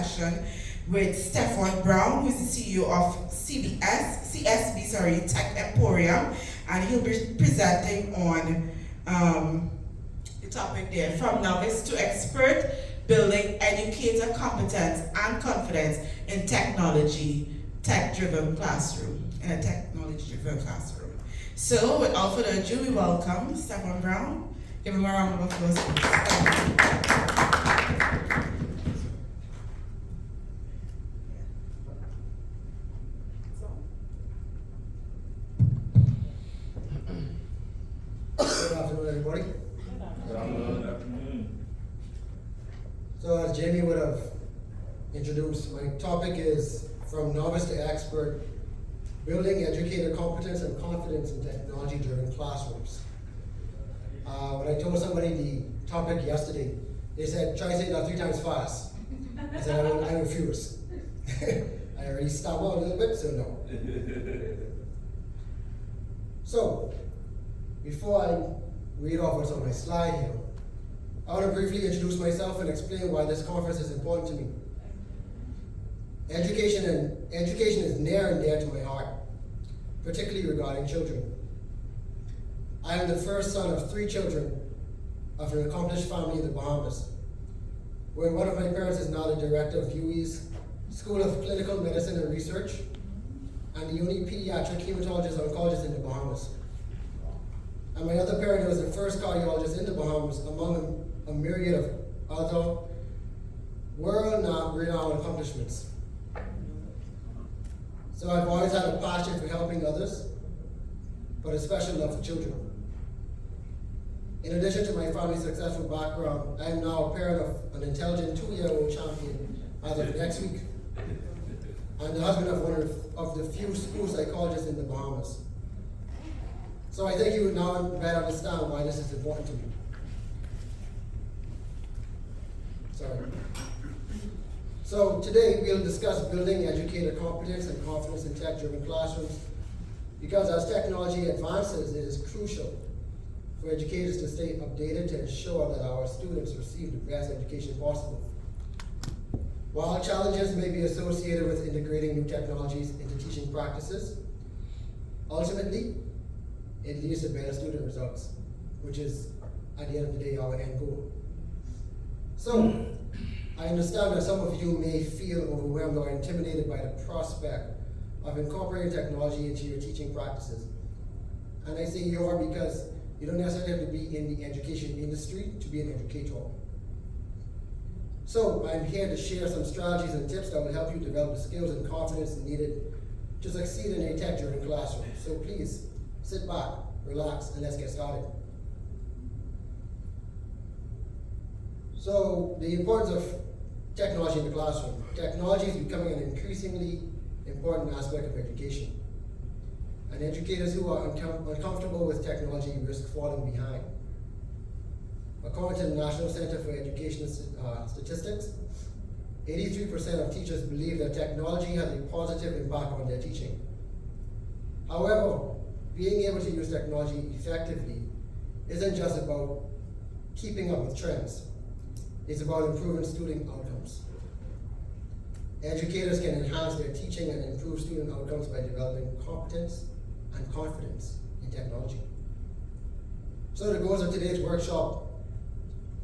session with Stephan Brown, who is the CEO of CSB Tech Emporium, and he'll be presenting on the topic there, from novice to expert, building educator competence and confidence in tech-driven classroom, in a technology-driven classroom. So, without further ado, we welcome Stephan Brown. Give him a round of applause, please. Good afternoon, everybody. Good afternoon. So as Jamie would have introduced, my topic is from novice to expert, building educator competence and confidence in technology-driven classrooms. When I told somebody the topic yesterday, they said, try saying that 3 times fast. I said, I refuse. I already stumbled a little bit, so no. So, before I read off what's on my slide here, I want to briefly introduce myself and explain why this conference is important to me. Education is near and dear to my heart, particularly regarding children. I am the first son of 3 children of an accomplished family in the Bahamas, where one of my parents is now the director of UWI's School of Clinical Medicine and Research, and the only pediatric hematologist oncologist in the Bahamas. And my other parent was the first cardiologist in the Bahamas, among a myriad of other world-renowned accomplishments. So I've always had a passion for helping others, but a special love for children. In addition to my family's successful background, I am now a parent of an intelligent 2-year-old champion as of next week, and the husband of one of the few school psychologists in the Bahamas. So I think you would now better understand why this is important to me. Sorry. So today we'll discuss building educator competence and confidence in tech-driven classrooms, because as technology advances, it is crucial for educators to stay updated to ensure that our students receive the best education possible. While challenges may be associated with integrating new technologies into teaching practices, ultimately, it leads to better student results, which is, at the end of the day, our end goal. So, I understand that some of you may feel overwhelmed or intimidated by the prospect of incorporating technology into your teaching practices. And I say you are because you don't necessarily have to be in the education industry to be an educator. So, I'm here to share some strategies and tips that will help you develop the skills and confidence needed to succeed in a tech-driven classroom. So please, sit back, relax, and let's get started. So, the importance of technology in the classroom. Technology is becoming an increasingly important aspect of education. And educators who are uncomfortable with technology risk falling behind. According to the National Center for Education Statistics, 83% of teachers believe that technology has a positive impact on their teaching. However, being able to use technology effectively isn't just about keeping up with trends. It's about improving student outcomes. Educators can enhance their teaching and improve student outcomes by developing competence and confidence in technology. So the goals of today's workshop: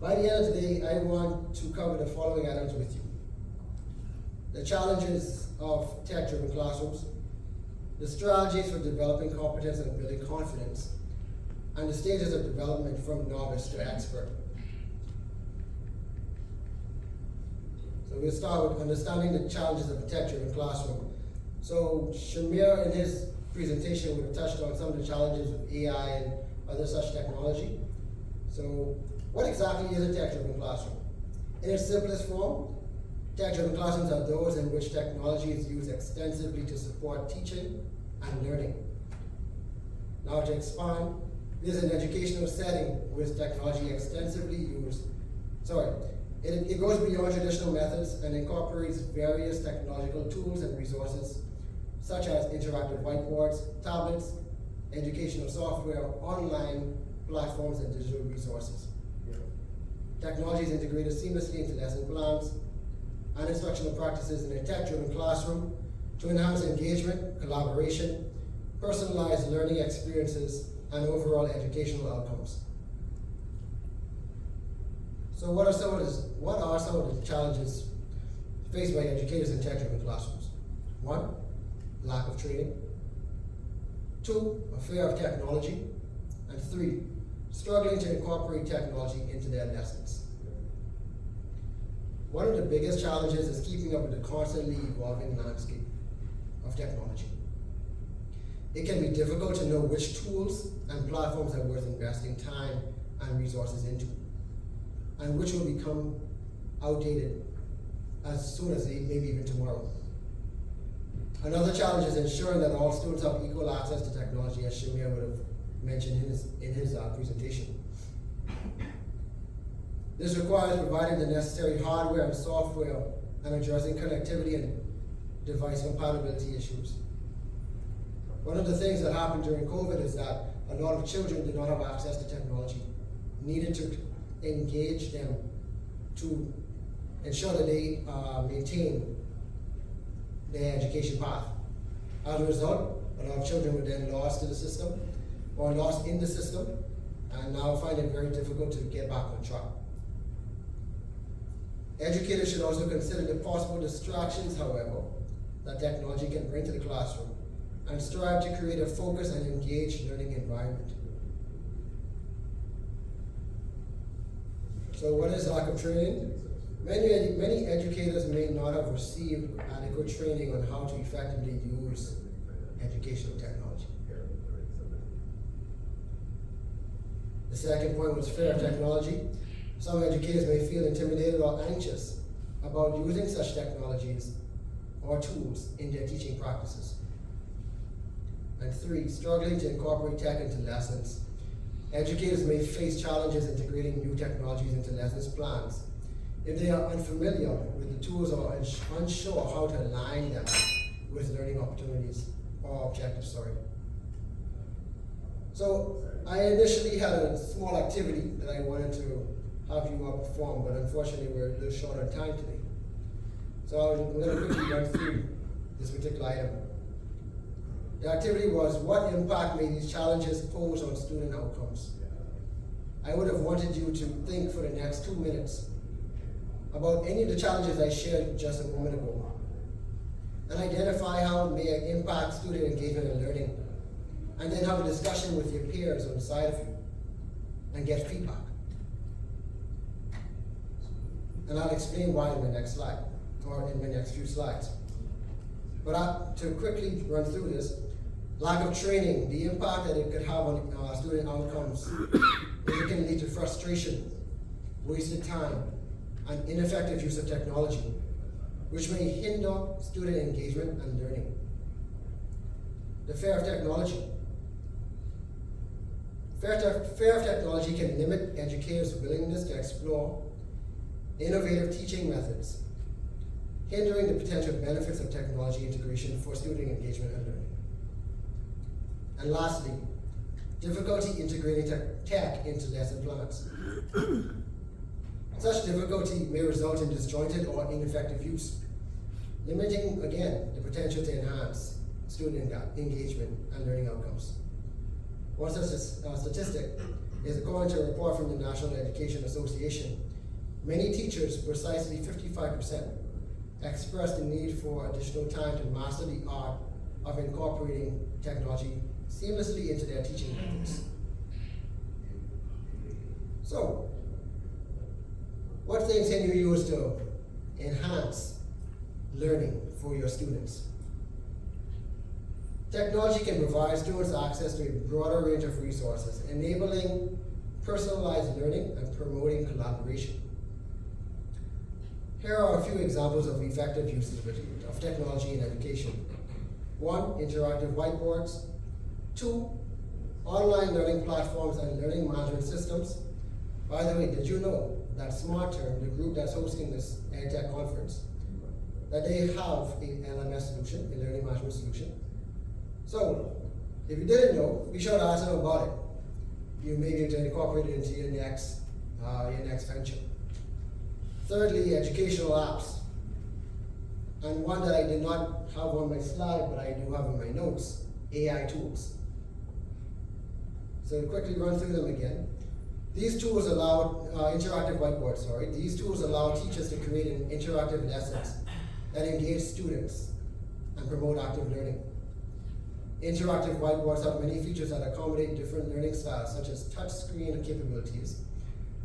by the end of today, I want to cover the following items with you: the challenges of tech-driven classrooms, the strategies for developing competence and building confidence, and the stages of development from novice to expert. So we'll start with understanding the challenges of a tech-driven classroom. So Shamir, in his presentation, would have touched on some of the challenges of AI and other such technology. So what exactly is a tech-driven classroom? In its simplest form, tech-driven classrooms are those in which technology is used extensively to support teaching and learning. Now to expand, this is an educational setting where technology extensively used. It goes beyond traditional methods and incorporates various technological tools and resources, such as interactive whiteboards, tablets, educational software, online platforms, and digital resources. Technology is integrated seamlessly into lesson plans, and instructional practices in a tech-driven classroom to enhance engagement, collaboration, personalized learning experiences, and overall educational outcomes. So what are some of the challenges faced by educators in tech-driven classrooms? 1, lack of training. 2, a fear of technology. And 3, struggling to incorporate technology into their lessons. One of the biggest challenges is keeping up with the constantly evolving landscape of technology. It can be difficult to know which tools and platforms are worth investing time and resources into, and which will become outdated as soon as maybe even tomorrow. Another challenge is ensuring that all students have equal access to technology, as Shamir would have mentioned in his presentation. This requires providing the necessary hardware and software and addressing connectivity and device compatibility issues. One of the things that happened during COVID is that a lot of children did not have access to technology, needed to engage them to ensure that they maintain their education path. As a result, a lot of children were then lost to the system or lost in the system and now find it very difficult to get back on track. Educators should also consider the possible distractions, however, that technology can bring to the classroom and strive to create a focused and engaged learning environment. So what is lack of training? Many educators may not have received adequate training on how to effectively use educational technology. The second point was fear of technology. Some educators may feel intimidated or anxious about using such technologies or tools in their teaching practices. And 3, struggling to incorporate tech into lessons. Educators may face challenges integrating new technologies into lessons plans if they are unfamiliar with the tools or unsure how to align them with learning opportunities or objectives, So I initially had a small activity that I wanted to have you all perform, but unfortunately we're a little short on time today. So I'm going to quickly run through this particular item. The activity was, what impact may these challenges pose on student outcomes? I would have wanted you to think for the next 2 minutes about any of the challenges I shared just a moment ago, and identify how it may impact student engagement and learning, and then have a discussion with your peers on the side of you, and get feedback. And I'll explain why in the next slide, or in the next few slides. But to quickly run through this, lack of training, the impact that it could have on student outcomes is it can lead to frustration, wasted time, and ineffective use of technology, which may hinder student engagement and learning. The fear of technology. Fear of technology can limit educators' willingness to explore innovative teaching methods, hindering the potential benefits of technology integration for student engagement and learning. And lastly, difficulty integrating tech into lesson plans. Such difficulty may result in disjointed or ineffective use, limiting, again, the potential to enhance student engagement and learning outcomes. One such statistic is according to a report from the National Education Association. Many teachers, precisely 55%, expressed the need for additional time to master the art of incorporating technology seamlessly into their teaching methods. So, what things can you use to enhance learning for your students? Technology can provide students access to a broader range of resources, enabling personalized learning and promoting collaboration. Here are a few examples of effective uses of technology in education. 1, interactive whiteboards. 2, online learning platforms and learning management systems. By the way, did you know that SmartTerm, the group that's hosting this EdTech conference, that they have an LMS solution, a learning management solution? So, if you didn't know, be sure to ask them about it. You may be able to incorporate it into your next venture. Thirdly, educational apps. And one that I did not have on my slide, but I do have in my notes, AI tools. So to quickly run through them again. These tools allow, interactive whiteboards, sorry. These tools allow teachers to create an interactive lessons that engage students and promote active learning. Interactive whiteboards have many features that accommodate different learning styles, such as touchscreen capabilities,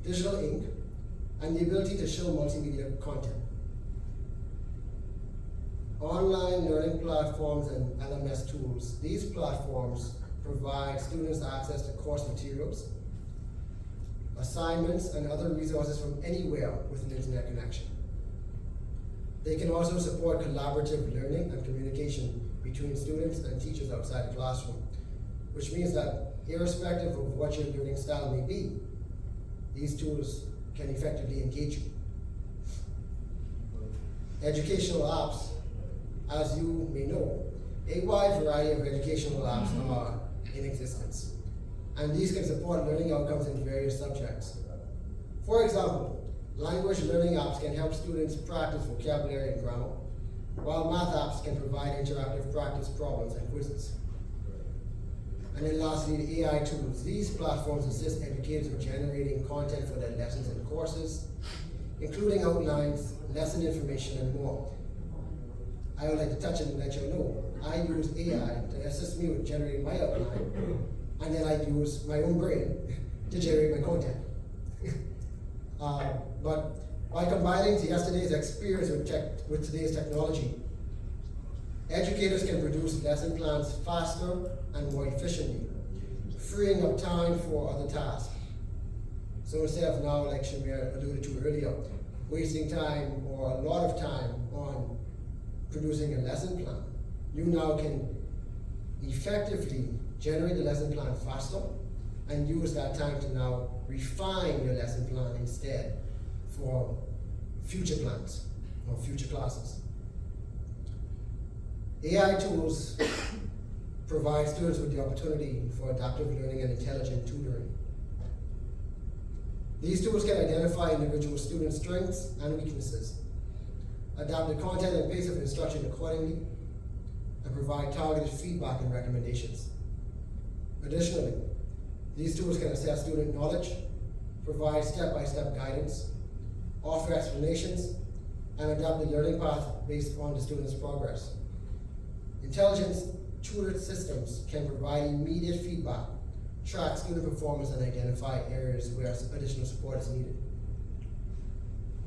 digital ink, and the ability to show multimedia content. Online learning platforms and LMS tools. These platforms provide students access to course materials, assignments, and other resources from anywhere with an internet connection. They can also support collaborative learning and communication between students and teachers outside the classroom, which means that irrespective of what your learning style may be, these tools can effectively engage you. Educational apps, as you may know, a wide variety of educational apps are in existence, and these can support learning outcomes in various subjects. For example, language learning apps can help students practice vocabulary and grammar, while math apps can provide interactive practice problems and quizzes. And then lastly, the AI tools. These platforms assist educators in generating content for their lessons and courses, including outlines, lesson information, and more. I would like to touch and let you know, I use AI to assist me with generating my outline, and then I use my own brain to generate my content. But by combining yesterday's experience with today's technology, educators can produce lesson plans faster and more efficiently, freeing up time for other tasks. So instead of now, like Shamir alluded to earlier, wasting time or a lot of time on producing a lesson plan, you now can effectively generate the lesson plan faster and use that time to now refine your lesson plan instead for future plans or future classes. AI tools provide students with the opportunity for adaptive learning and intelligent tutoring. These tools can identify individual student strengths and weaknesses, adapt the content and pace of instruction accordingly, and provide targeted feedback and recommendations. Additionally, these tools can assess student knowledge, provide step-by-step guidance, offer explanations, and adapt the learning path based on the student's progress. Intelligent tutored systems can provide immediate feedback, track student performance, and identify areas where additional support is needed.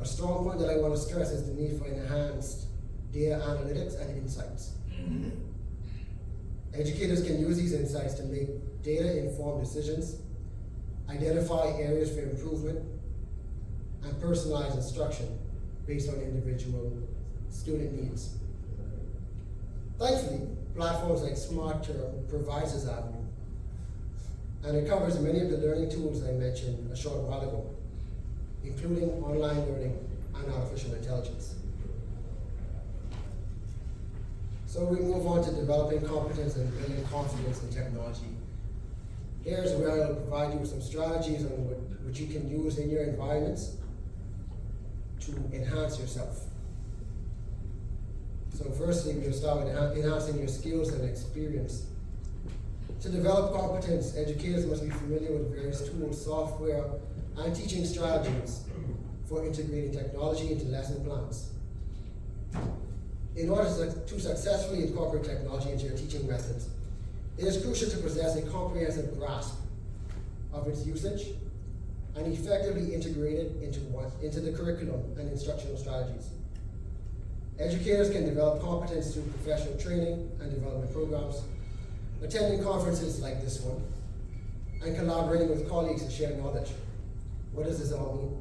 A strong point that I want to stress is the need for enhanced data analytics and insights. Educators can use these insights to make data-informed decisions, identify areas for improvement, and personalize instruction based on individual student needs. Thankfully, platforms like SmartTerm provides this avenue, and it covers many of the learning tools I mentioned a short while ago, including online learning and artificial intelligence. So we move on to developing competence and building confidence in technology. Here's where I'll provide you with some strategies on what you can use in your environments to enhance yourself. So firstly, we'll start with enhancing your skills and experience. To develop competence, educators must be familiar with various tools, software, and teaching strategies for integrating technology into lesson plans. In order to successfully incorporate technology into your teaching methods, it is crucial to possess a comprehensive grasp of its usage and effectively integrate it into the curriculum and instructional strategies. Educators can develop competence through professional training and development programs, attending conferences like this one, and collaborating with colleagues to share knowledge. What does this all mean?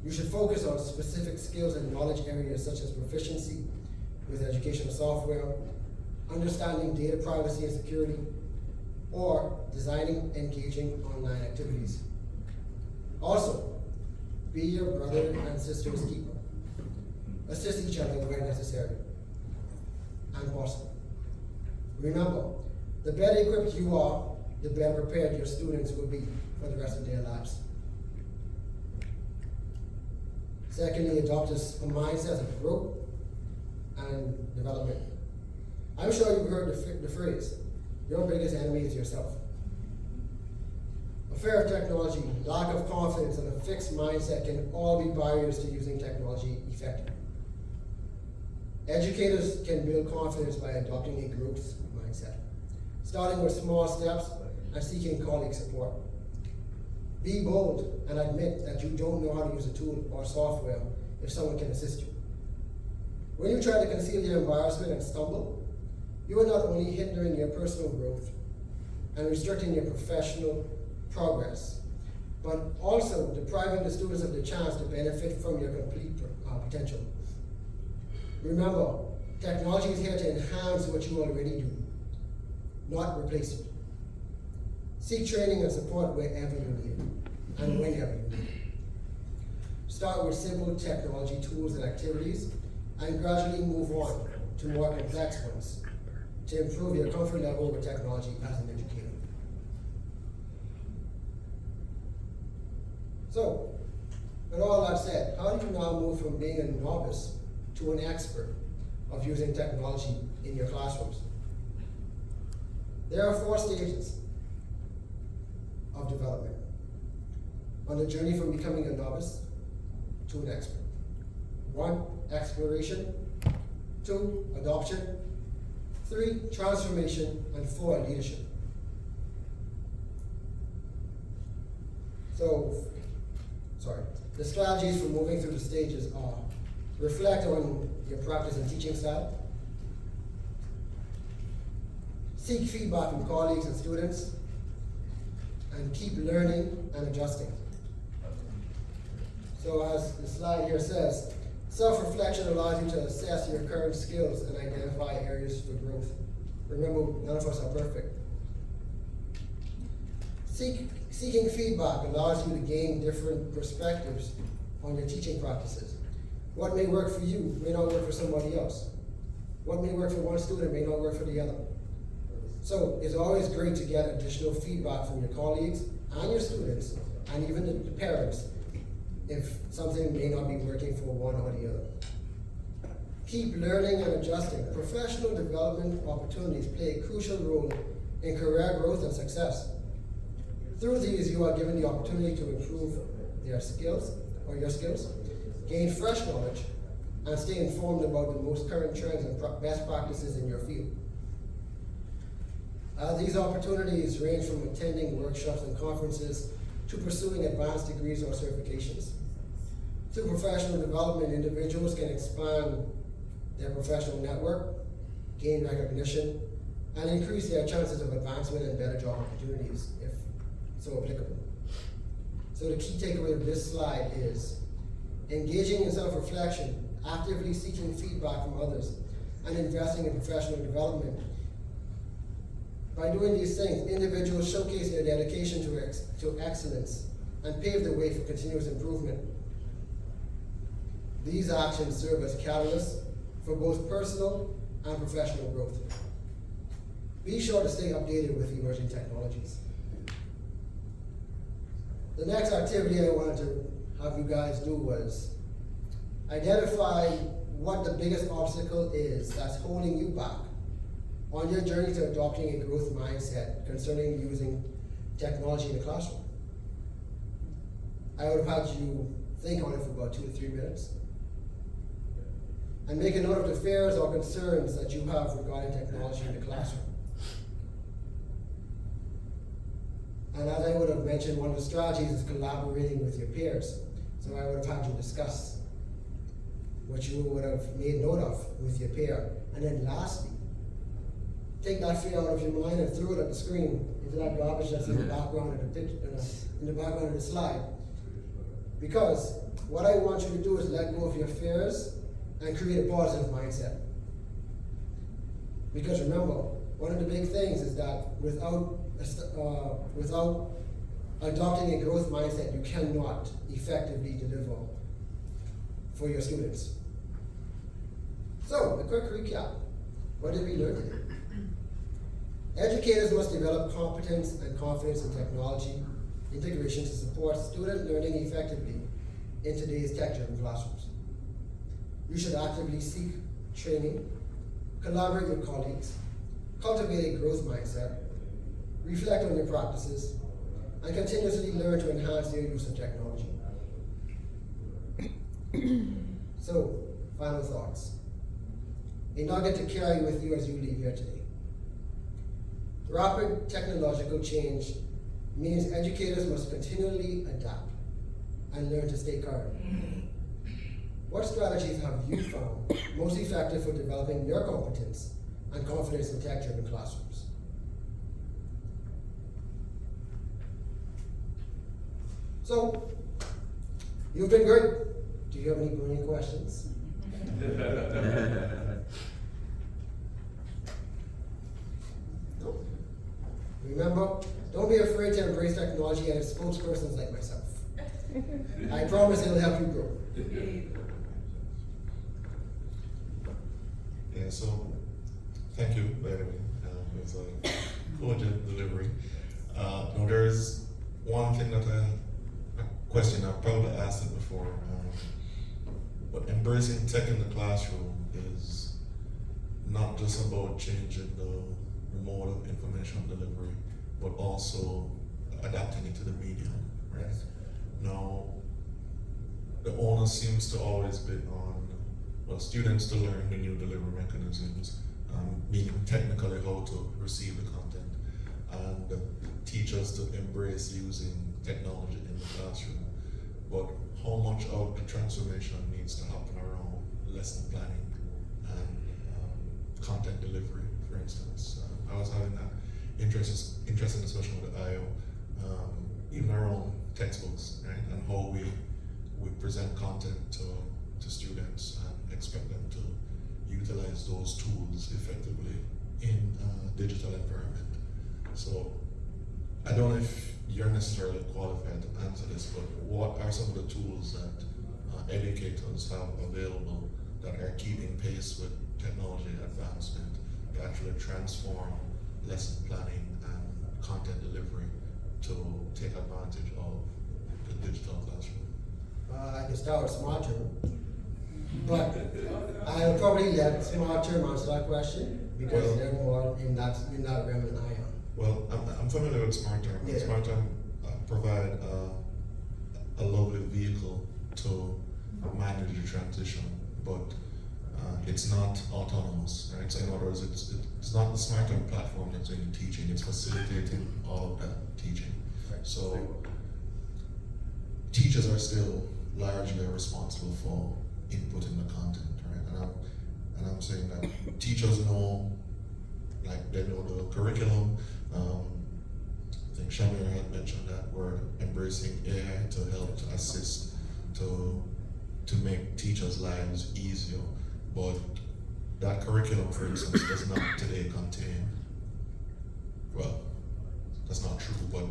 You should focus on specific skills and knowledge areas such as proficiency with educational software, understanding data privacy and security, or designing engaging online activities. Also, be your brother and sister's keeper. Assist each other where necessary and possible. Remember, the better equipped you are, the better prepared your students will be for the rest of their lives. Secondly, adopt a mindset of growth and development. I'm sure you've heard the phrase, your biggest enemy is yourself. A fear of technology, lack of confidence, and a fixed mindset can all be barriers to using technology effectively. Educators can build confidence by adopting a growth mindset, starting with small steps and seeking colleague support. Be bold and admit that you don't know how to use a tool or software if someone can assist you. When you try to conceal your embarrassment and stumble, you are not only hindering your personal growth and restricting your professional progress, but also depriving the students of the chance to benefit from your complete potential. Remember, technology is here to enhance what you already do, not replace it. Seek training and support wherever you need and whenever you need. Start with simple technology tools and activities and gradually move on to more complex ones to improve your comfort level with technology as an educator. So, with all that said, how do you now move from being a novice to an expert of using technology in your classrooms? There are 4 stages of development on the journey from becoming a novice to an expert. 1, exploration. 2, adoption. 3, transformation. And 4, leadership. The strategies for moving through the stages are: reflect on your practice and teaching style, seek feedback from colleagues and students, and keep learning and adjusting. So as the slide here says, self-reflection allows you to assess your current skills and identify areas for growth. Remember, none of us are perfect. Seeking feedback allows you to gain different perspectives on your teaching practices. What may work for you may not work for somebody else. What may work for one student may not work for the other. So it's always great to get additional feedback from your colleagues and your students, and even the parents, if something may not be working for one or the other. Keep learning and adjusting. Professional development opportunities play a crucial role in career growth and success. Through these, you are given the opportunity to improve your skills, gain fresh knowledge, and stay informed about the most current trends and best practices in your field. These opportunities range from attending workshops and conferences to pursuing advanced degrees or certifications. Through professional development, individuals can expand their professional network, gain recognition, and increase their chances of advancement and better job opportunities, if so applicable. So the key takeaway of this slide is engaging in self-reflection, actively seeking feedback from others, and investing in professional development. By doing these things, individuals showcase their dedication to excellence and pave the way for continuous improvement. These actions serve as catalysts for both personal and professional growth. Be sure to stay updated with emerging technologies. The next activity I wanted to have you guys do was identify what the biggest obstacle is that's holding you back on your journey to adopting a growth mindset concerning using technology in the classroom. I would have had you think on it for about 2 to 3 minutes. And make a note of the fears or concerns that you have regarding technology in the classroom. And as I would have mentioned, one of the strategies is collaborating with your peers. So I would have had you discuss what you would have made note of with your peer. And then lastly, take that fear out of your mind and throw it at the screen, into that garbage that's in the background of the picture, in the background of the slide. Because what I want you to do is let go of your fears and create a positive mindset. Because remember, one of the big things is that without adopting a growth mindset, you cannot effectively deliver for your students. So, a quick recap. What did we learn today? Educators must develop competence and confidence in technology integration to support student learning effectively in today's tech-driven classrooms. You should actively seek training, collaborate with colleagues, cultivate a growth mindset, reflect on your practices, and continuously learn to enhance your use of technology. So, final thoughts. A nugget to carry with you as you leave here today. Rapid technological change means educators must continually adapt and learn to stay current. What strategies have you found most effective for developing your competence and confidence in tech-driven classrooms? So, you've been great. Do you have any burning questions? No? Remember, don't be afraid to embrace technology and its spokespersons like myself. I promise it'll help you grow. Yeah, so thank you, by the way. It was a cogent delivery. No, there is one thing that a question I've probably asked it before, but embracing tech in the classroom is not just about changing the mode of information delivery, but also adapting it to the medium, right? Now, the onus seems to always be on, well, students to learn the new delivery mechanisms, meaning technically how to receive the content, and teachers to embrace using technology in the classroom. But how much of the transformation needs to happen around lesson planning and content delivery, for instance. I was having that interesting discussion with the IO, even around textbooks, right? And how we present content to students and expect them to utilize those tools effectively in a digital environment. So I don't know if you're necessarily qualified to answer this, but what are some of the tools that educators have available that are keeping pace with technology advancement to actually transform lesson planning and content delivery to take advantage of the digital classroom? I can start with SmartTerm, but I'll probably let SmartTerm answer that question because they're more in that realm than I am. Well, I'm familiar with SmartTerm. Yeah. SmartTerm provide a lovely vehicle to manage the transition, but it's not autonomous, right? So in other words, it's not the SmartTerm platform that's doing the teaching, it's facilitating all of that teaching. Right. So teachers are still largely responsible for inputting the content, right? And I'm saying that teachers know, like they know the curriculum. I think Shamir had mentioned that we're embracing AI to help to assist to make teachers' lives easier. But that curriculum, for instance, does not today contain, well, that's not true, but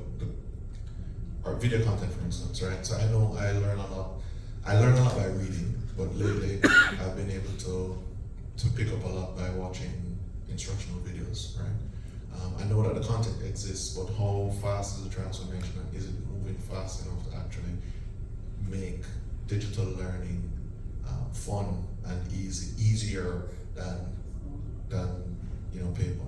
our video content, for instance, right? So I know I learn a lot by reading, but lately I've been able to pick up a lot by watching instructional videos, right? I know that the content exists, but how fast is the transformation, and is it moving fast enough to actually make digital learning fun and easier than paper?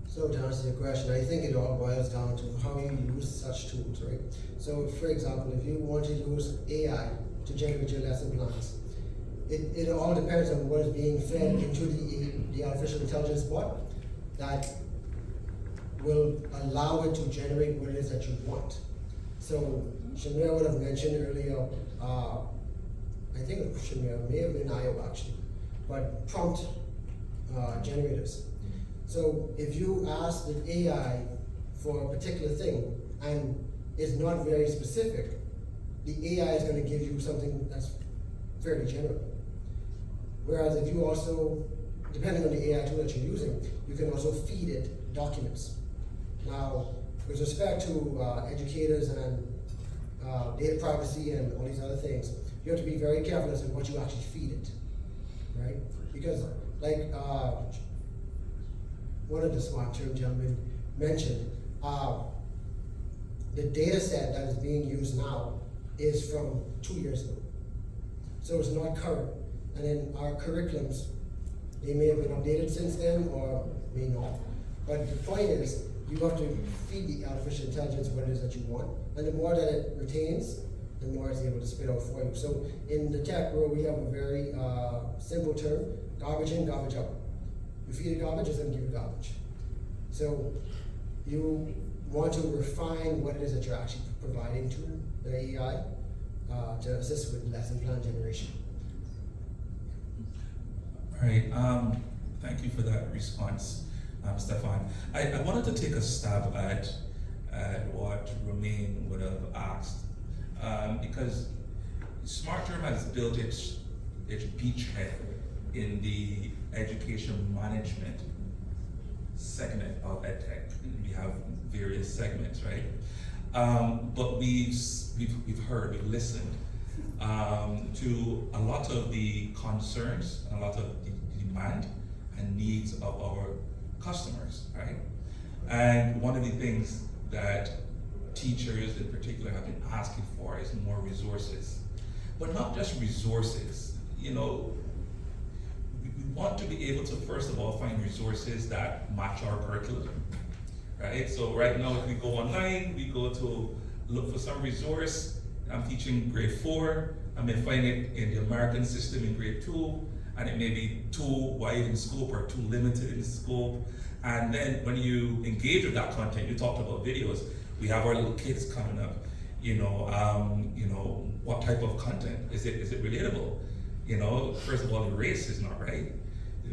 So to answer your question, I think it all boils down to how you use such tools, right? So for example, if you want to use AI to generate your lesson plans, it all depends on what is being fed into the artificial intelligence bot that will allow it to generate what it is that you want. So Shamir would have mentioned earlier, I think Shamir may have been IO actually, but prompt generators. So if you ask the AI for a particular thing and it's not very specific, the AI is going to give you something that's fairly general. Whereas if you also, depending on the AI tool that you're using, you can also feed it documents. Now, with respect to educators and data privacy and all these other things, you have to be very careful as to what you actually feed it, right? Because like one of the SmartTerm gentlemen mentioned, the data set that is being used now is from 2 years ago. So it's not current. And then our curriculums They may have been updated since then or may not. But the point is, you have to feed the artificial intelligence what it is that you want. And the more that it retains, the more it's able to spit out for you. So in the tech world, we have a very simple term, garbage in, garbage out. You feed it garbage, it's going to give you garbage. So you want to refine what it is that you're actually providing to the AI to assist with lesson plan generation. All right, thank you for that response, Stephan. I wanted to take a stab at what Romain would have asked, because SmartTerm has built its beachhead in the education management segment of EdTech. We have various segments, right? But we've heard, we've listened to a lot of the concerns, a lot of the demand and needs of our customers, right? And one of the things that teachers in particular have been asking for is more resources. But not just resources, you know, we want to be able to, first of all, find resources that match our curriculum, right? So right now, if we go online, we go to look for some resource. I'm teaching grade 4, I may find it in the American system in grade 2, and it may be too wide in scope or too limited in scope. And then when you engage with that content, you talked about videos, we have our little kids coming up, you know, what type of content? Is it relatable? You know, first of all, the race is not right.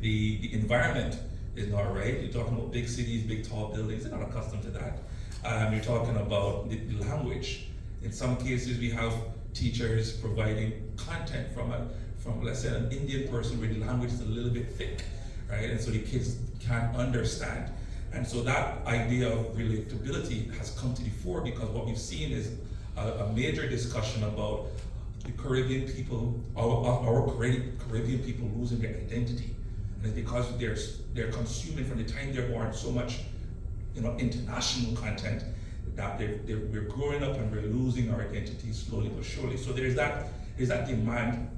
The environment is not right. You're talking about big cities, big tall buildings, they're not accustomed to that. You're talking about the language. In some cases, we have teachers providing content from let's say an Indian person where the language is a little bit thick, right? And so the kids can't understand. And so that idea of relatability has come to the fore because what we've seen is a major discussion about the Caribbean people, our Caribbean people losing their identity. And it's because they're consuming from the time they're born so much, you know, international content that we're growing up and we're losing our identity slowly but surely. So there's that demand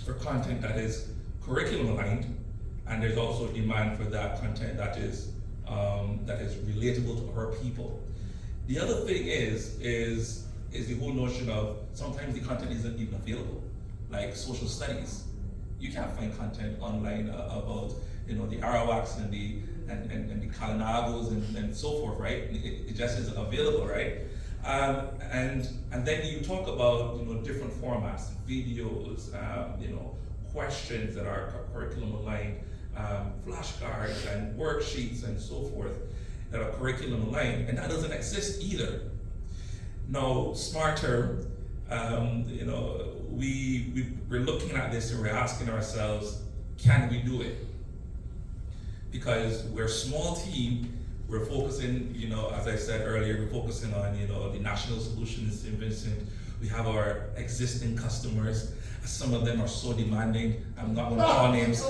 for content that is curriculum aligned, and there's also demand for that content that is relatable to our people. The other thing is the whole notion of sometimes the content isn't even available, like social studies. You can't find content online about, you know, the Arawaks and the Kalinagos and so forth, right? It just isn't available, right? And then you talk about, you know, different formats, videos, you know, questions that are curriculum aligned, flashcards and worksheets and so forth that are curriculum aligned, and that doesn't exist either. Now, SmartTerm, you know, we're looking at this and we're asking ourselves, can we do it? Because we're a small team, we're focusing, you know, as I said earlier, we're focusing on, you know, the national solution in St. Vincent. We have our existing customers. Some of them are so demanding, I'm not going to call names.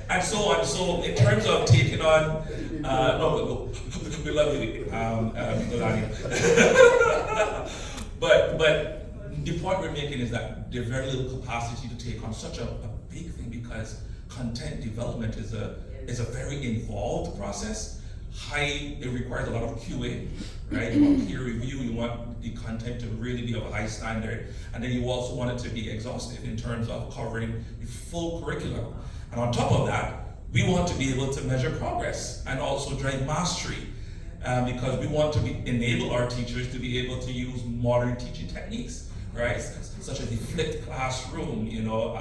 and so on. So in terms of taking on, no, we love you, but the point we're making is that there's very little capacity to take on such a big thing because content development is a very involved process. It requires a lot of QA, right? You want peer review, you want the content to really be of a high standard, and then you also want it to be exhaustive in terms of covering the full curriculum. And on top of that, we want to be able to measure progress and also drive mastery, because we want to enable our teachers to be able to use modern teaching techniques, right? Such as the flipped classroom, you know,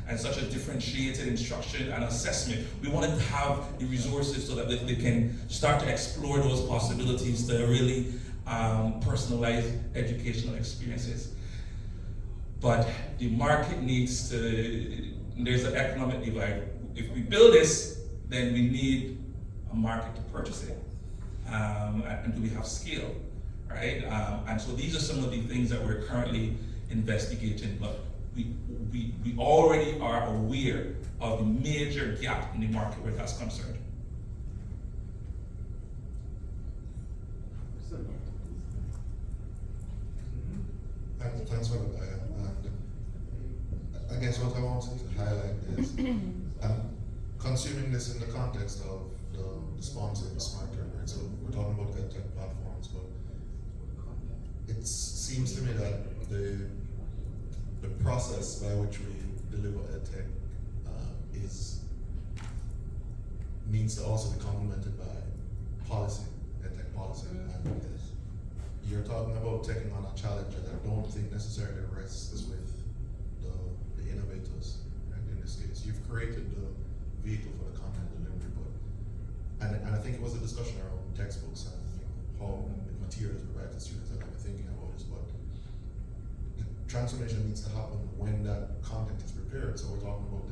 and such as differentiated instruction and assessment. We wanted to have the resources so that they can start to explore those possibilities to really personalize educational experiences. But the market needs to, there's an economic divide. If we build this, then we need a market to purchase it. And do we have scale, right? And so these are some of the things that we're currently investigating, but we already are aware of the major gap in the market where that's concerned. Thanks for that. this in the context of the sponsor of the SmartTerm, right? So we're talking about EdTech platforms, but it seems to me that the process by which we deliver EdTech needs to also be complemented by policy, EdTech policy. And you're talking about taking on a challenge that I don't think necessarily rests with the innovators, right? In this case, you've created the vehicle for the content delivery, but and I think it was a discussion around textbooks and how materials provide to students that I've been thinking about this, but the transformation needs to happen when that content is prepared. So we're talking about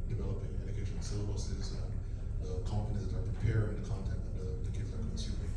developing educational syllabuses and the companies that are preparing the content that the kids are consuming.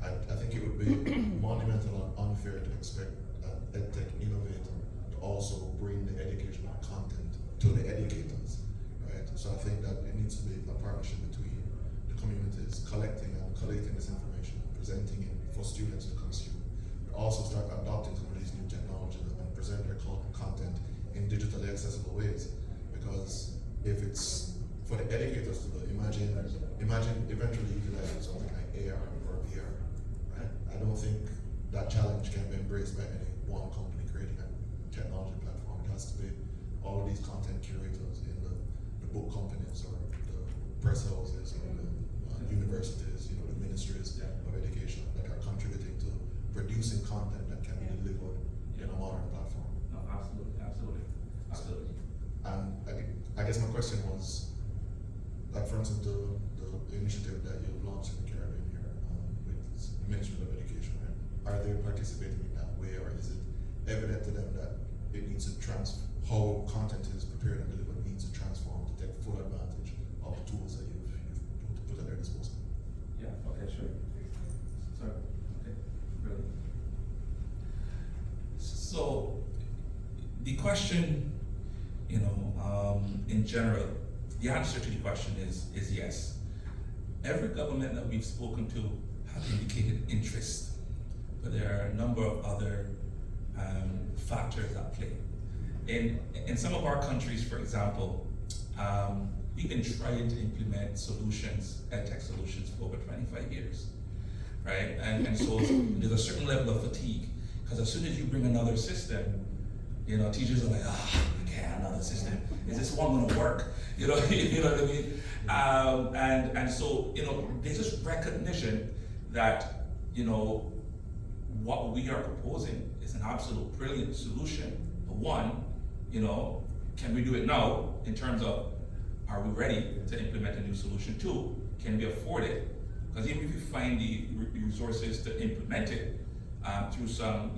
I think it would be monumental and unfair to expect an EdTech innovator to also bring the educational content to the educators, right? So I think that it needs to be a partnership between the communities collecting and collating this information, presenting it for students to consume. But also start adopting some of these new technologies and present their content in digitally accessible ways. Because if it's for the educators to do, imagine eventually utilizing something like AR or VR, right? I don't think that challenge can be embraced by any one company creating a technology platform. It has to be all of these content curators in the book companies or the press houses or the universities, the ministries of education that are contributing to producing content that can be delivered in a modern platform. No, absolutely. And I guess my question was, like for instance, the initiative that you've launched in the Caribbean here with the Ministry of Education, right? Are they participating in that way, or is it evident to them that it needs to how content is prepared and delivered needs to transform to take full advantage of the tools that you've put at their disposal? Yeah, okay, sure. Sorry, okay, brilliant. So, the question, in general, the answer to the question is yes. Every government that we've spoken to have indicated interest, but there are a number of other factors at play. In some of our countries, for example, we've been trying to implement solutions, EdTech solutions, for over 25 years, right? And so there's a certain level of fatigue, because as soon as you bring another system, teachers are like, okay, another system. Is this one gonna work? You know what I mean? And so, there's this recognition that, what we are proposing is an absolute brilliant solution. But one, can we do it now in terms of, are we ready to implement a new solution? Two, can we afford it? Because even if you find the resources to implement it through some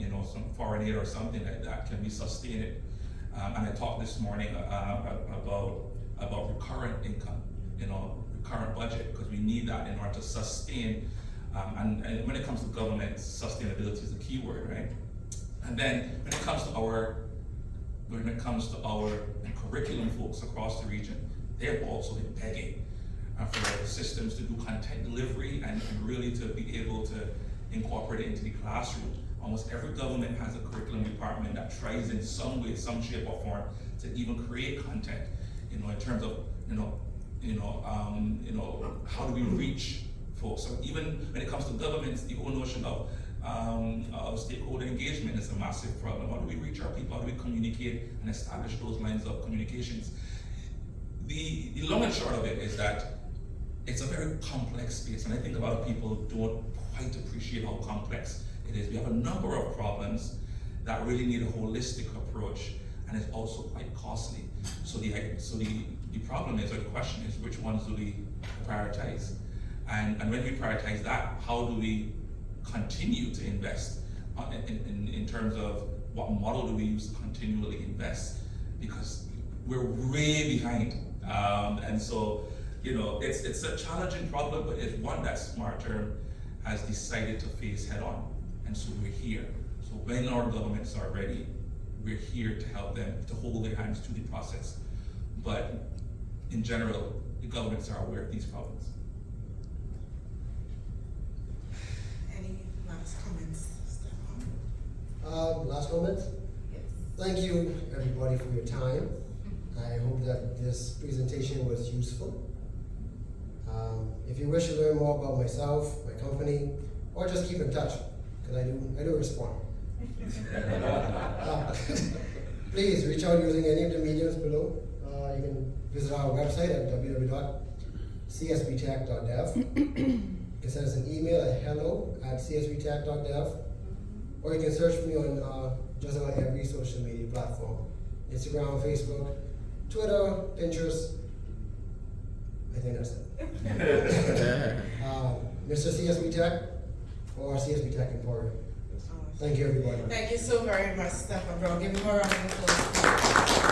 foreign aid or something like that, can we sustain it? And I talked this morning about recurrent income, recurrent budget, because we need that in order to sustain. And when it comes to government, sustainability is a key word, right? And then when it comes to our curriculum folks across the region, they've also been begging for systems to do content delivery and really to be able to incorporate it into the classroom. Almost every government has a curriculum department that tries in some way, some shape or form to even create content, in terms of, how do we reach folks? So even when it comes to governments, the whole notion of stakeholder engagement is a massive problem. How do we reach our people? How do we communicate and establish those lines of communications? The long and short of it is that it's a very complex space, and I think a lot of people don't quite appreciate how complex it is. We have a number of problems that really need a holistic approach, and it's also quite costly. So the problem is, or the question is, which ones do we prioritize? And when we prioritize that, how do we continue to invest in terms of what model do we use to continually invest? Because we're way behind. And so, it's a challenging problem, but it's one that SmartTerm has decided to face head on. And so we're here. So when our governments are ready, we're here to help them, to hold their hands through the process. But in general, the governments are aware of these problems. Any last comments, Stephan? Last comment? Yes. Thank you, everybody, for your time. I hope that this presentation was useful. you wish to learn more about myself, my company, or just keep in touch, because I do respond. Please reach out using any of the mediums below. You can visit our website at www.csbtech.dev. You can send us an email at hello@csbtech.dev, or you can search for me on just about every social media platform: Instagram, Facebook, Twitter, Pinterest. I think that's it. Mr. CSB Tech or CSB Tech Emporium. Thank you, everybody. Thank you so very much, Stephan Brown. Give him a round of applause.